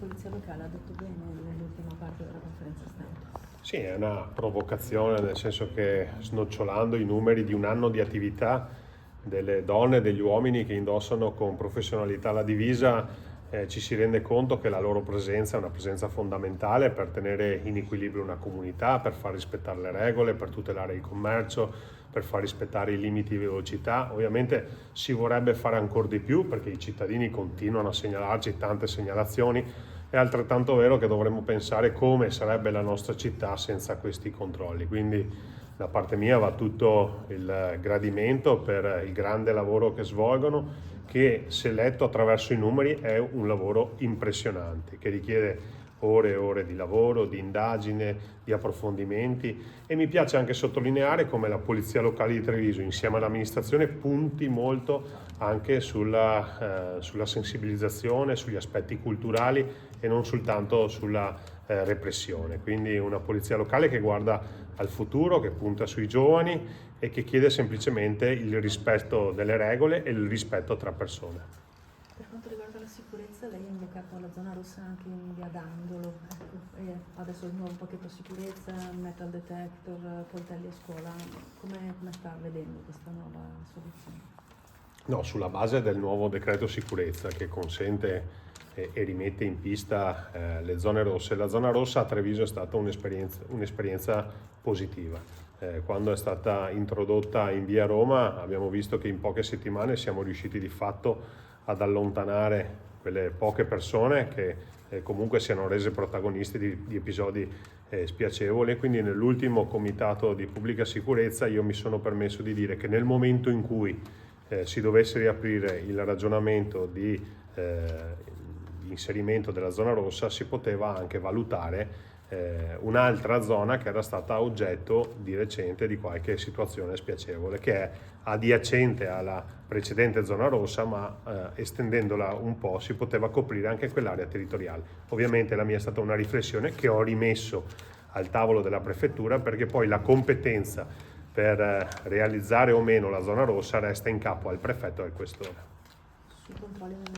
polizia locale ha detto bene nell'ultima parte della conferenza stampa. Sì, è una provocazione, nel senso che snocciolando i numeri di un anno di attività delle donne e degli uomini che indossano con professionalità la divisa, ci si rende conto che la loro presenza è una presenza fondamentale per tenere in equilibrio una comunità, per far rispettare le regole, per tutelare il commercio, per far rispettare i limiti di velocità. Ovviamente si vorrebbe fare ancora di più perché i cittadini continuano a segnalarci tante segnalazioni. È altrettanto vero che dovremmo pensare come sarebbe la nostra città senza questi controlli. Quindi da parte mia va tutto il gradimento per il grande lavoro che svolgono, che se letto attraverso i numeri è un lavoro impressionante, che richiede ore e ore di lavoro, di indagine, di approfondimenti, e mi piace anche sottolineare come la Polizia Locale di Treviso insieme all'amministrazione punti molto anche sulla sensibilizzazione, sugli aspetti culturali e non soltanto sulla repressione. Quindi una polizia locale che guarda al futuro, che punta sui giovani e che chiede semplicemente il rispetto delle regole e il rispetto tra persone. Per quanto riguarda la sicurezza, lei ha invocato la zona rossa anche in via Dandolo, ecco, e adesso il nuovo pacchetto sicurezza, metal detector, coltelli a scuola. Come sta vedendo questa nuova soluzione? No, sulla base del nuovo decreto sicurezza che consente e rimette in pista le zone rosse. La zona rossa a Treviso è stata un'esperienza positiva. Quando è stata introdotta in via Roma abbiamo visto che in poche settimane siamo riusciti di fatto ad allontanare quelle poche persone che comunque siano rese protagonisti di episodi spiacevoli. Quindi nell'ultimo comitato di pubblica sicurezza io mi sono permesso di dire che nel momento in cui si dovesse riaprire il ragionamento di inserimento della zona rossa, si poteva anche valutare un'altra zona che era stata oggetto di recente di qualche situazione spiacevole, che è adiacente alla precedente zona rossa, ma estendendola un po' si poteva coprire anche quell'area territoriale. Ovviamente la mia è stata una riflessione che ho rimesso al tavolo della prefettura, perché poi la competenza per realizzare o meno la zona rossa resta in capo al prefetto e al questore. Sui controlli